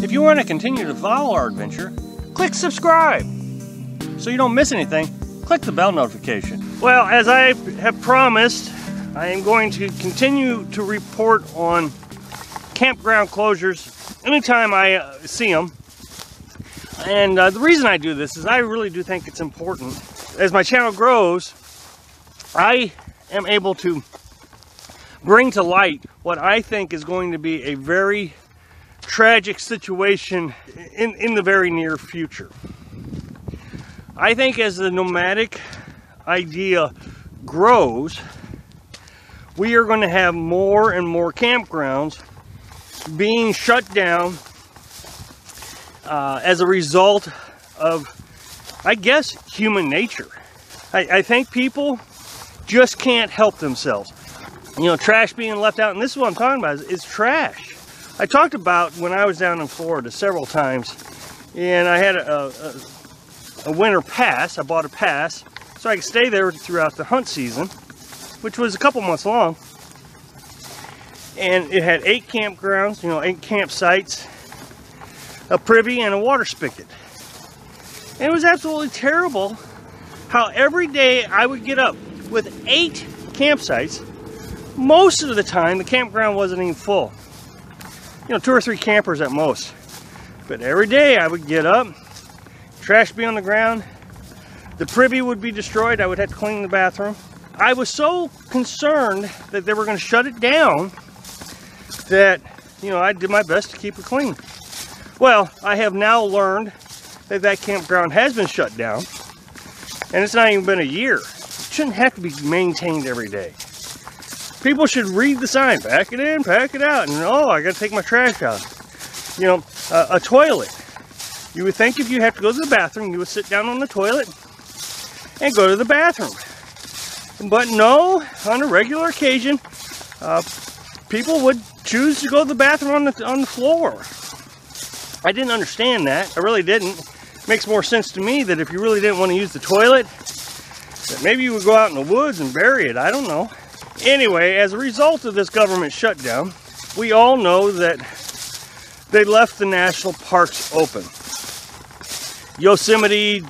If you want to continue to follow our adventure, click subscribe. So you don't miss anything, click the bell notification. Well, as I have promised, I am going to continue to report on campground closures anytime I see them. And the reason I do this is I really do think it's important. As my channel grows, I am able to bring to light what I think is going to be a very tragic situation in the very near future. I think as the nomadic idea grows, we are going to have more and more campgrounds being shut down as a result of, I guess, human nature. I think people just can't help themselves. You know, trash being left out, and this is what I'm talking about, is trash. I talked about when I was down in Florida several times, and I had a winter pass. I bought a pass so I could stay there throughout the hunt season, which was a couple months long. And it had 8 campgrounds, 8 campsites, a privy, and a water spigot. And it was absolutely terrible how every day I would get up with 8 campsites. Most of the time, the campground wasn't even full. 2 or 3 campers at most. But every day I would get up, trash be on the ground, the privy would be destroyed, I would have to clean the bathroom. I was so concerned that they were going to shut it down that, I did my best to keep it clean. Well, I have now learned that that campground has been shut down, and it's not even been a year. It shouldn't have to be maintained every day. People should read the sign, pack it in, pack it out, and I gotta take my trash out. A toilet. You would think if you have to go to the bathroom, you would sit down on the toilet and go to the bathroom. But no, on a regular occasion, people would choose to go to the bathroom on the floor. I didn't understand that. I really didn't. It makes more sense to me that if you really didn't want to use the toilet, that maybe you would go out in the woods and bury it. I don't know. Anyway, as a result of this government shutdown, we all know that they left the national parks open. Yosemite,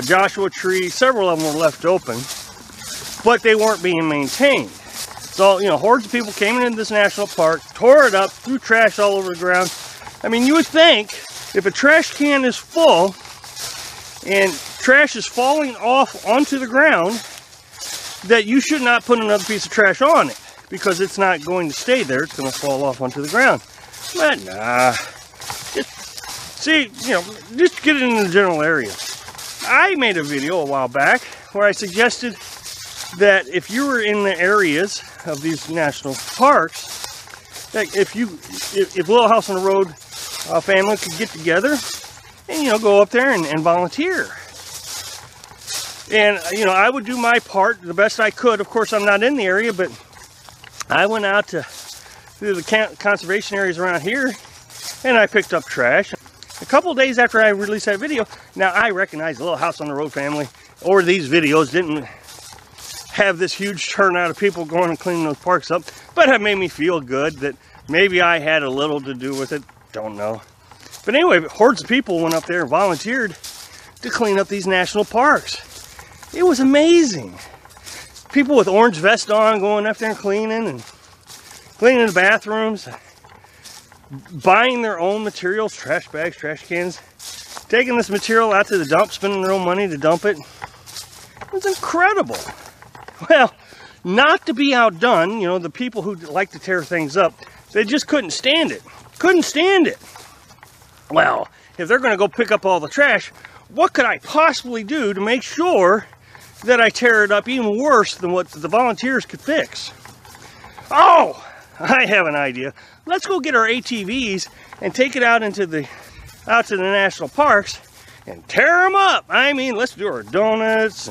Joshua Tree, several of them were left open, but they weren't being maintained. So, hordes of people came into this national park, tore it up, threw trash all over the ground. I mean, you would think if a trash can is full and trash is falling off onto the ground, that you should not put another piece of trash on it, because it's not going to stay there. It's going to fall off onto the ground. But nah, just get it in the general area. I made a video a while back where I suggested that if you were in the areas of these national parks, that if Little House on the Road family could get together and go up there and volunteer. And, I would do my part the best I could. Of course, I'm not in the area, but I went out to the conservation areas around here, and I picked up trash. A couple of days after I released that video, now I recognize the Little House on the Road family, or these videos didn't have this huge turnout of people going and cleaning those parks up, but it made me feel good that maybe I had a little to do with it. Don't know. But anyway, hordes of people went up there and volunteered to clean up these national parks. It was amazing. People with orange vests on going up there and cleaning the bathrooms, buying their own materials, trash bags, trash cans, taking this material out to the dump, spending their own money to dump it. It was incredible. Well, not to be outdone, the people who like to tear things up, they just couldn't stand it. Couldn't stand it. Well, if they're going to go pick up all the trash, what could I possibly do to make sure that I tear it up even worse than what the volunteers could fix? Oh, I have an idea. Let's go get our ATVs and take it out to the national parks and tear them up. I mean, let's do our donuts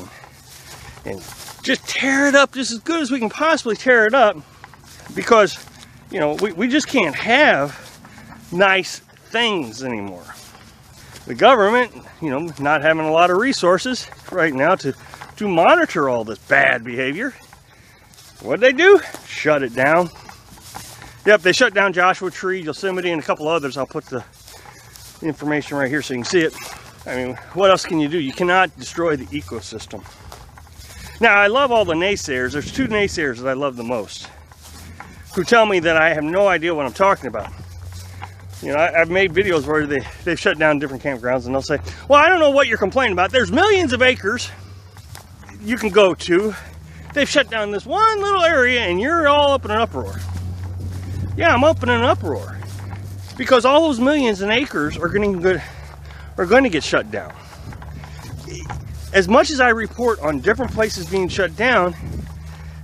and just tear it up just as good as we can possibly tear it up, because we just can't have nice things anymore. The government, not having a lot of resources right now to monitor all this bad behavior, what'd they do? Shut it down. Yep, they shut down Joshua Tree, Yosemite, and a couple others. I'll put the information right here so you can see it. I mean, what else can you do? You cannot destroy the ecosystem. Now, I love all the naysayers. There's two naysayers that I love the most, who tell me that I have no idea what I'm talking about. You know, I've made videos where they've shut down different campgrounds, and they'll say, well, I don't know what you're complaining about. There's millions of acres you can go to. They've shut down this one little area, and you're all up in an uproar. Yeah, I'm up in an uproar. Because all those millions of acres are going to get shut down. As much as I report on different places being shut down,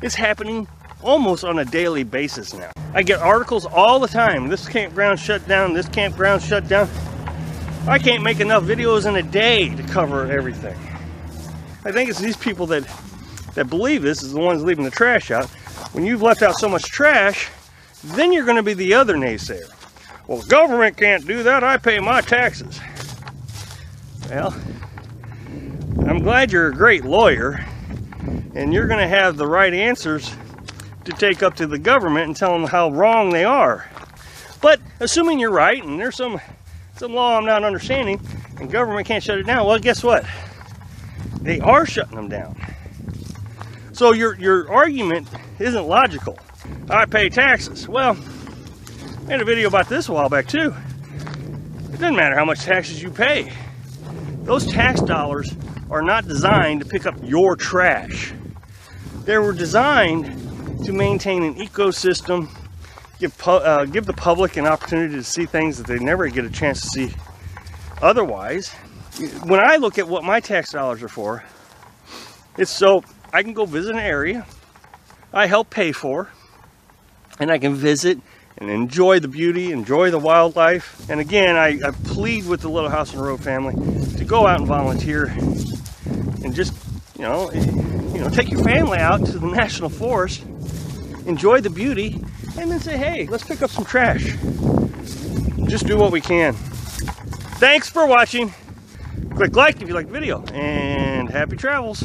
it's happening almost on a daily basis now. I get articles all the time. This campground shut down, this campground shut down. I can't make enough videos in a day to cover everything. I think it's these people that believe this is the ones leaving the trash out. When you've left out so much trash, then you're going to be the other naysayer. Well, the government can't do that. I pay my taxes. Well, I'm glad you're a great lawyer, and you're going to have the right answers to take up to the government and tell them how wrong they are. But assuming you're right, and there's some law I'm not understanding, and government can't shut it down, well, guess what? They are shutting them down. So your argument isn't logical. I pay taxes. Well, I made a video about this a while back too. It doesn't matter how much taxes you pay. Those tax dollars are not designed to pick up your trash. They were designed to maintain an ecosystem, give the public an opportunity to see things that they never get a chance to see otherwise. When I look at what my tax dollars are for, it's so I can go visit an area I help pay for, and I can visit and enjoy the beauty, enjoy the wildlife. And again, I plead with the Little House on the Road family to go out and volunteer and just, you know, take your family out to the National Forest, enjoy the beauty, and then say, hey, let's pick up some trash. Just do what we can. Thanks for watching. Click like if you like the video, and happy travels.